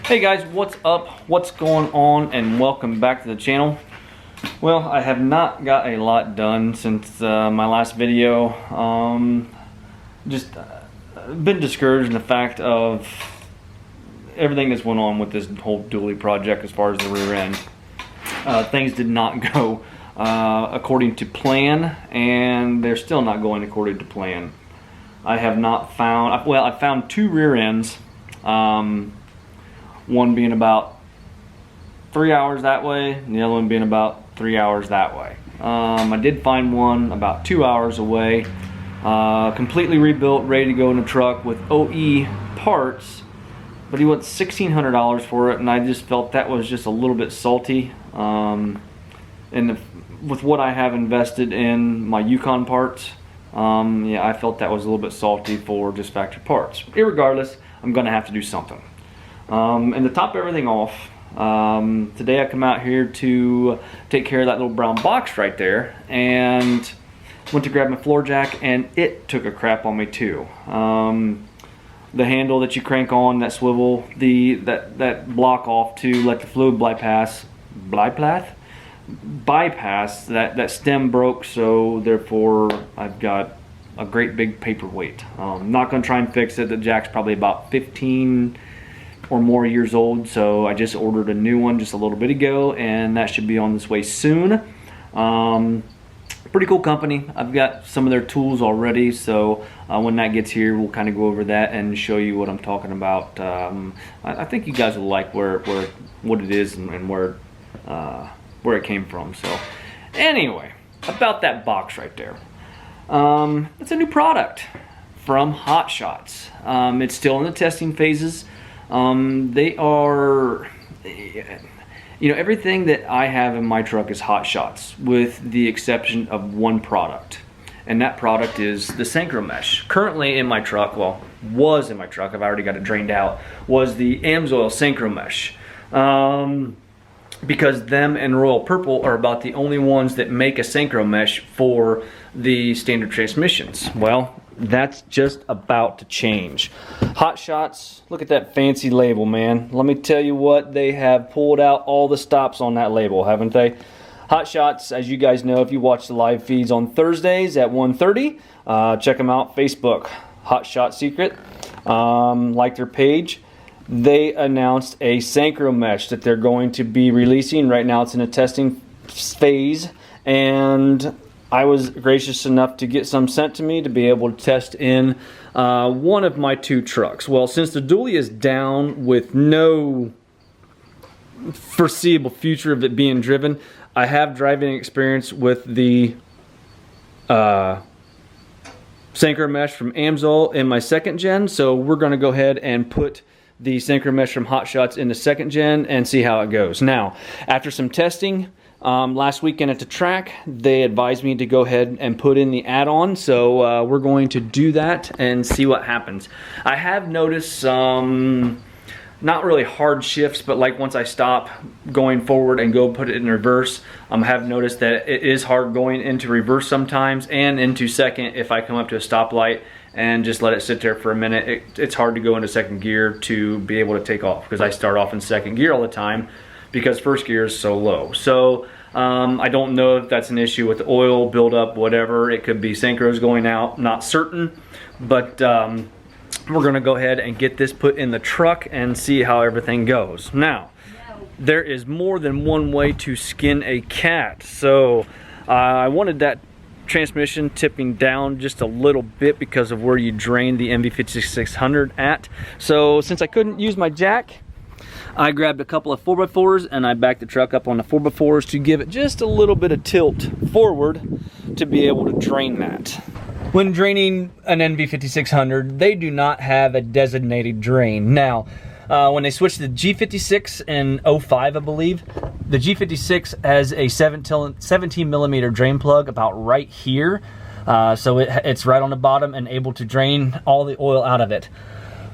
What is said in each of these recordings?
Hey guys, what's up? What's going on? And welcome back to the channel. Well, I have not got a lot done since my last video. Just been discouraged in the fact of everything that's went on with this whole dually project as far as the rear end. Things did not go according to plan, and they're still not going according to plan. I have not found, well, I found two rear ends. One being about 3 hours that way, and the other one being about 3 hours that way. I did find one about 2 hours away, completely rebuilt, ready to go in the truck with OE parts, but he wants $1,600 for it, and I just felt that was just a little bit salty. With what I have invested in my Yukon parts, yeah, I felt that was a little bit salty for just factory parts. Irregardless, I'm gonna have to do something. And to top everything off, today I come out here to take care of that little brown box right there, and went to grab my floor jack, and it took a crap on me too. The handle that you crank on, that swivel, that block off to let the fluid bypass, that stem broke, so therefore I've got a great big paperweight. I'm not going to try and fix it. The jack's probably about 15 or more years old, so I just ordered a new one just a little bit ago, and that should be on this way soon. Pretty cool company. I've got some of their tools already, so when that gets here, we'll kind of go over that and show you what I'm talking about. I think you guys will like what it is and where it came from. So anyway, about that box right there. It's a new product from Hot Shots. It's still in the testing phases. They are, you know, everything that I have in my truck is Hot Shots, with the exception of one product, and that product is the Synchro Mesh. Currently in my truck, well, was in my truck, I've already got it drained out, was the AMSOIL Synchro Mesh. Because them and Royal Purple are about the only ones that make a Synchro Mesh for the standard transmissions. Well, that's just about to change. Hot Shots, look at that fancy label, man. Let me tell you what, they have pulled out all the stops on that label, haven't they? Hot Shots, as you guys know, if you watch the live feeds on Thursdays at 1:30, check them out, Facebook, Hot Shot Secret. Like their page. They announced a Synchro Mesh that they're going to be releasing. Right now it's in a testing phase, and I was gracious enough to get some sent to me to be able to test in one of my two trucks. Well, since the dually is down with no foreseeable future of it being driven, I have driving experience with the Synchro Mesh from AMSOIL in my second gen, so we're going to go ahead and put the Synchro Mesh from Hot Shots in the second gen and see how it goes. Now, after some testing last weekend at the track, they advised me to go ahead and put in the add-on, so we're going to do that and see what happens. I have noticed some not really hard shifts, but like once I stop going forward and go put it in reverse, I have noticed that it is hard going into reverse sometimes and into second. If I come up to a stoplight and just let it sit there for a minute, it's hard to go into second gear to be able to take off, because I start off in second gear all the time because first gear is so low. So I don't know if that's an issue with the oil buildup, whatever. It could be synchros going out, not certain, but we're gonna go ahead and get this put in the truck and see how everything goes. Now, there is more than one way to skin a cat. So I wanted that transmission tipping down just a little bit because of where you drain the NV5600 at. So since I couldn't use my jack, I grabbed a couple of 4x4s and I backed the truck up on the 4x4s to give it just a little bit of tilt forward to be able to drain that. When draining an NV5600, they do not have a designated drain. Now, when they switched to the G56 in 05, I believe, the G56 has a 17 millimeter drain plug about right here. So it's right on the bottom and able to drain all the oil out of it.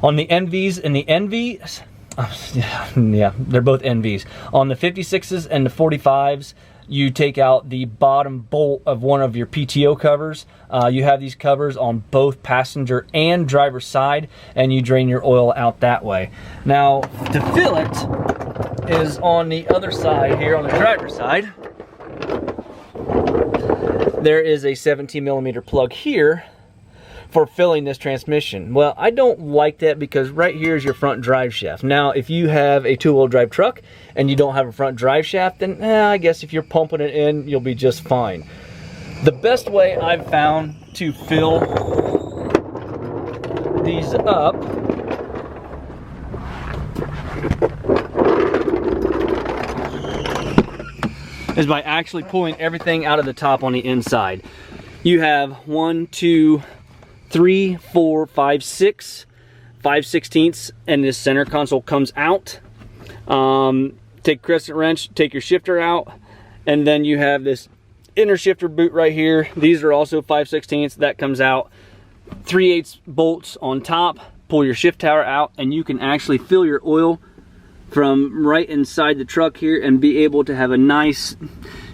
On the NVs and the NVs, yeah, they're both NVs. On the 56s and the 45s, you take out the bottom bolt of one of your PTO covers. You have these covers on both passenger and driver side, and you drain your oil out that way. Now, to fill it is on the other side here, on the driver's side. There is a 17mm plug here for filling this transmission. Well, I don't like that because right here is your front drive shaft. Now, if you have a two-wheel drive truck and you don't have a front drive shaft, then I guess if you're pumping it in, you'll be just fine. The best way I've found to fill these up is by actually pulling everything out of the top on the inside. You have 1, 2, 3, 4, 5, 6, 5/16, and this center console comes out. Take crescent wrench, take your shifter out, and then you have this inner shifter boot right here. These are also 5/16, that comes out. 3/8 bolts on top, pull your shift tower out, and you can actually fill your oil from right inside the truck here and be able to have a nice,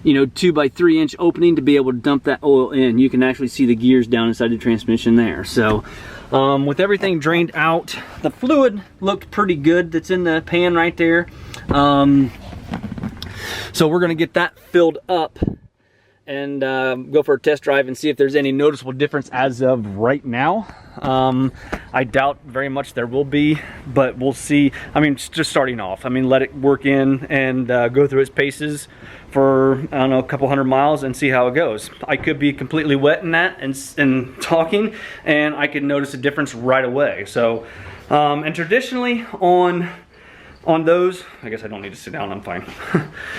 2 by 3 inch opening to be able to dump that oil in. You can actually see the gears down inside the transmission there. So with everything drained out, the fluid looked pretty good that's in the pan right there. So we're gonna get that filled up and go for a test drive and see if there's any noticeable difference as of right now. I doubt very much there will be, but we'll see. I mean, just starting off. I mean, let it work in and go through its paces for, I don't know, a couple hundred miles and see how it goes. I could be completely wet in that and talking, and I could notice a difference right away. So, and traditionally on those, I guess I don't need to sit down, I'm fine.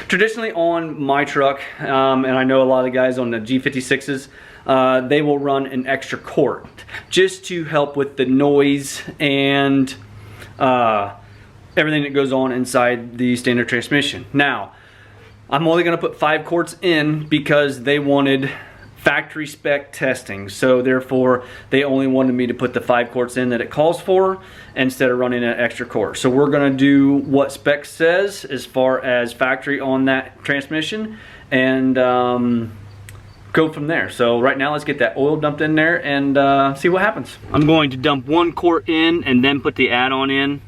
Traditionally on my truck, and I know a lot of the guys on the G56s, they will run an extra quart just to help with the noise and everything that goes on inside the standard transmission. Now, I'm only gonna put 5 quarts in because they wanted factory spec testing, so therefore they only wanted me to put the 5 quarts in that it calls for instead of running an extra quart. So we're gonna do what spec says as far as factory on that transmission and go from there. So right now let's get that oil dumped in there and see what happens. I'm going to dump 1 quart in and then put the add-on in.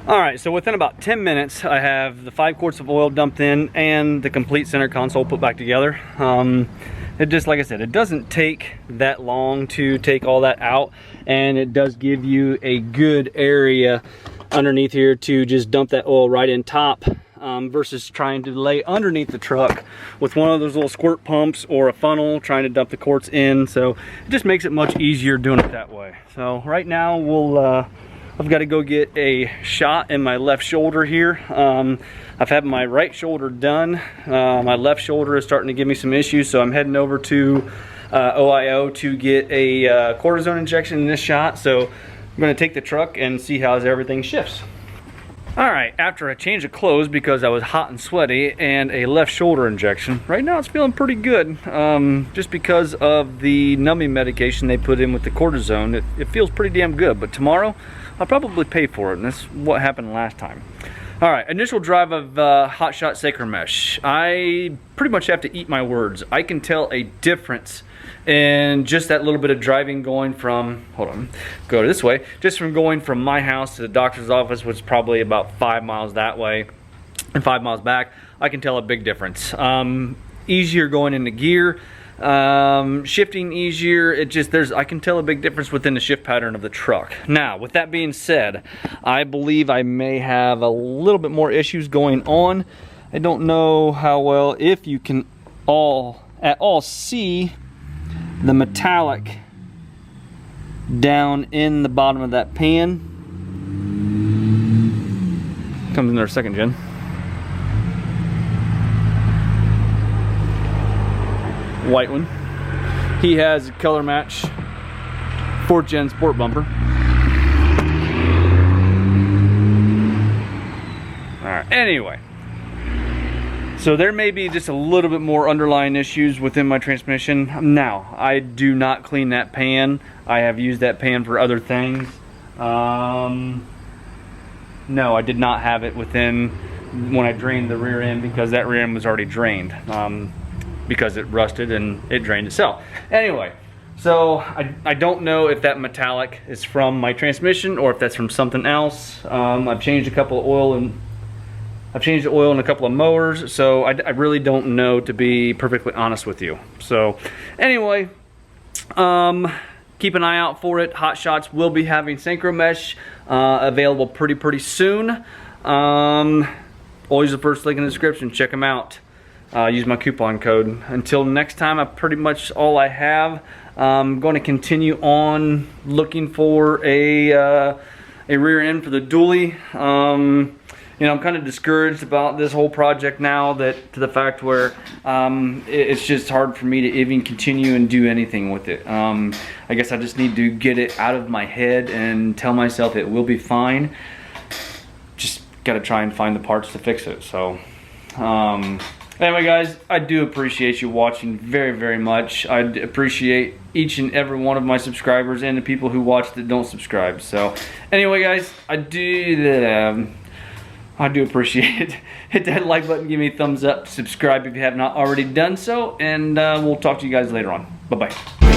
Alright, so within about 10 minutes I have the 5 quarts of oil dumped in and the complete center console put back together. It just, like I said, it doesn't take that long to take all that out, and it does give you a good area underneath here to just dump that oil right in top, versus trying to lay underneath the truck with one of those little squirt pumps or a funnel trying to dump the quarts in. So it just makes it much easier doing it that way. So right now we'll I've got to go get a shot in my left shoulder here. I've had my right shoulder done. My left shoulder is starting to give me some issues, so I'm heading over to OIO to get a cortisone injection in this shot. So I'm going to take the truck and see how everything shifts. Alright, after a change of clothes because I was hot and sweaty and a left shoulder injection, right now it's feeling pretty good. Just because of the numbing medication they put in with the cortisone, it feels pretty damn good. But tomorrow, I'll probably pay for it, and that's what happened last time. Alright, initial drive of Hot Shot Synchro Mesh. I pretty much have to eat my words. I can tell a difference in just that little bit of driving going from, hold on, go this way, just from going from my house to the doctor's office, which is probably about 5 miles that way and 5 miles back. I can tell a big difference. Easier going into gear, shifting easier. I can tell a big difference within the shift pattern of the truck. Now, with that being said, I believe I may have a little bit more issues going on. I don't know how well, if you can at all see the metallic down in the bottom of that pan. Comes in our second gen. White one. He has a color match 4th gen sport bumper. Alright, anyway. So there may be just a little bit more underlying issues within my transmission. Now, I do not clean that pan. I have used that pan for other things. No, I did not have it within when I drained the rear end, because that rear end was already drained. Because it rusted and it drained itself. Anyway, so I don't know if that metallic is from my transmission or if that's from something else. I've changed a couple of oil and I've changed the oil in a couple of mowers, so I really don't know, to be perfectly honest with you. So anyway, keep an eye out for it. Hot Shots will be having Synchro Mesh available pretty soon. Always the first link in the description. Check them out. Use my coupon code. Until next time, I pretty much all I have. I'm going to continue on looking for a rear end for the dually. You know, I'm kind of discouraged about this whole project now, to the fact where it's just hard for me to even continue and do anything with it. I guess I just need to get it out of my head and tell myself it will be fine. Just got to try and find the parts to fix it. So anyway, guys, I do appreciate you watching very much. I appreciate each and every one of my subscribers and the people who watch that don't subscribe. So anyway, guys, I do appreciate it. Hit that like button, give me a thumbs up, subscribe if you have not already done so, and we'll talk to you guys later on. Bye-bye.